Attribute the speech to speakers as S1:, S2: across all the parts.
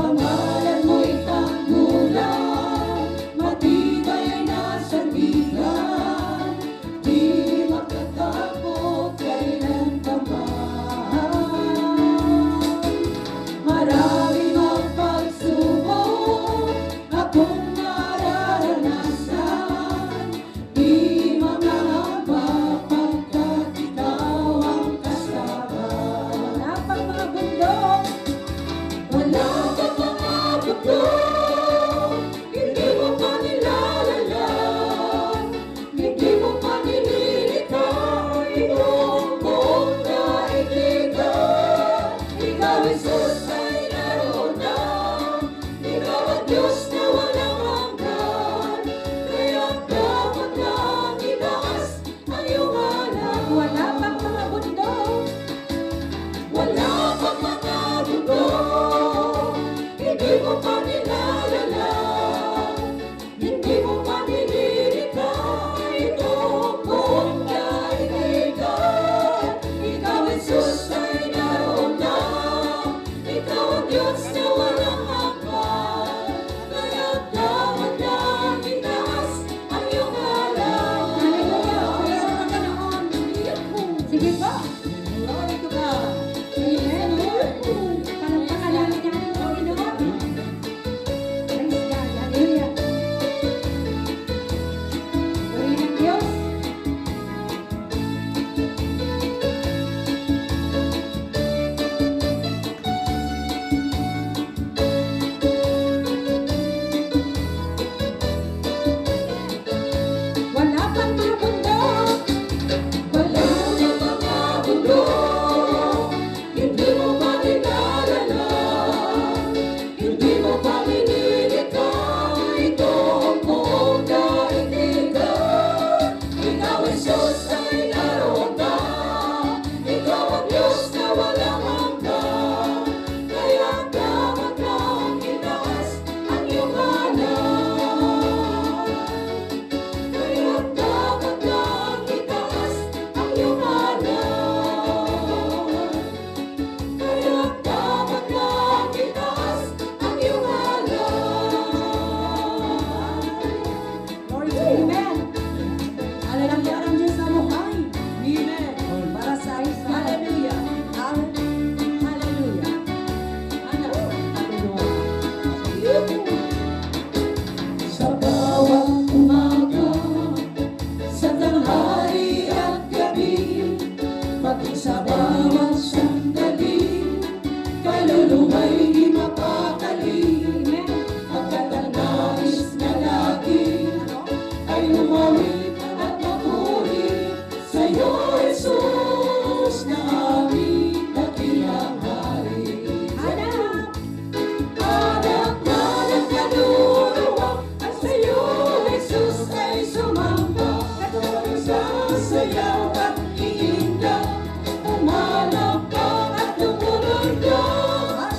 S1: Pangalan mo'y tanggulan, matibay na sandigan, di makatakot kailanman. Marami magpagsubok akong nararanasan, di mamahaba pagkat ikaw ang kasama. Wala pang mga bundok, wala pang mga bundok, hindi mo pa nilalaman, hindi mo pa nililikha itong buong daigdigan. Ikaw, Jesus, ay naroon na, ikaw ang Diyos na walang hanggan, kaya dapat lang itaas ang iyong ngalan. Wala pang mga bundok, wala pang mga bundok, hindi mo pa nilalaman, hindi mo pa nililikha itong buong daigdigan. Ikaw, Jesus, ay naroon na, ikaw ang Diyos na walang hanggan, kaya dapat lang itaas ang iyong ngalan. Hallelujah! Sige po! Glory to God! Amen! Palakpakan namin ang Panginoon. Praise God! Hallelujah! Purihin ang Diyos. Wala pang mga bundok, wala pang mga bundok, hindi mo pa nilalaman, hindi mo pa nililikha itong buong daigdigan. Ikaw, Jesus, ay naroon na, ikaw ang Diyos na walang hanggan, kaya dapat lang itaas ang iyong ngalan. Kaya dapat lang itaas ang iyong ngalan. Kaya dapat lang itaas ang iyong ngalan. Glory to Amen. Hallelujah ang Diyos sa buhay. Amen. Para sa isa. Hallelujah. Hallelujah. Hallelujah. Sa bawat umaga, sa tanghali at gabi, pati sa bawat sandali, kaluluwa'y di mapakali. Pagkat ang nais na lagi ay lumawit at mapuri sa'yo, Jesus, na aming dakilang hari. Hanap na ng kaluluwa at sa'yo, Jesus, ay sumamba. Katuloy sa sayaw at iinda, umalakpak at tumunog ka.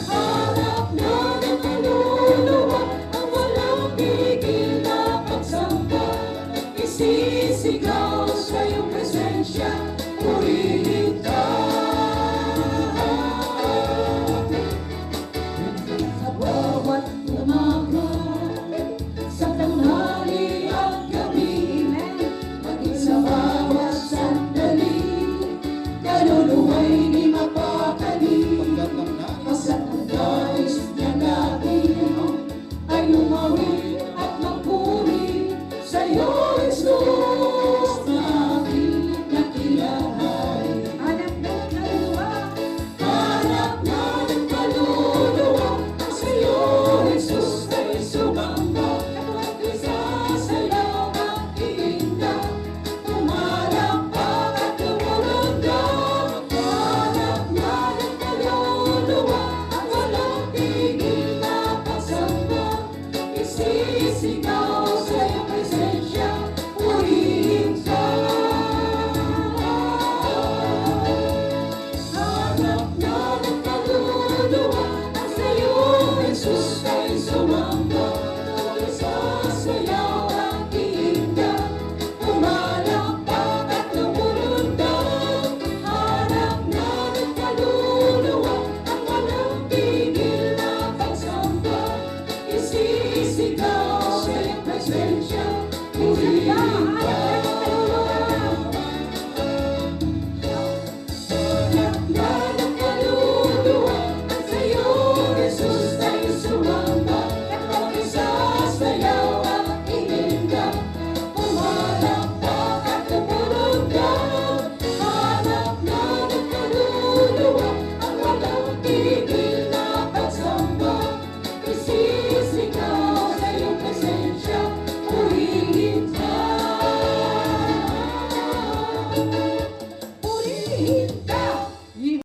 S1: Hanap na ng kaluluwa ang walang pigil na pagsamba. Isisigaw sa iyong presensya, purihin ka. Sa bawat umaga, sa tanghali at gabi, maging sa bawat sandali, kaluluwa'y di mapakali. Pagkat ang nais niya lagi ay lumawit at magpuri sa'yo, Jesus, na aking dakilang hari. Hanap na ng kaluluwa, hanap na ng kaluluwa at sa'yo, Jesus, ay sumamba. Katuloy sa sayaw at iinda, umalakpak at tumunog ka. Hanap na ng kaluluwa ang walang tigil na pagsamba. Isisigaw sa iyong presensya, purihin ka. Hanap na ng kaluluwa at sa'yo, Jesus, ay sumamba.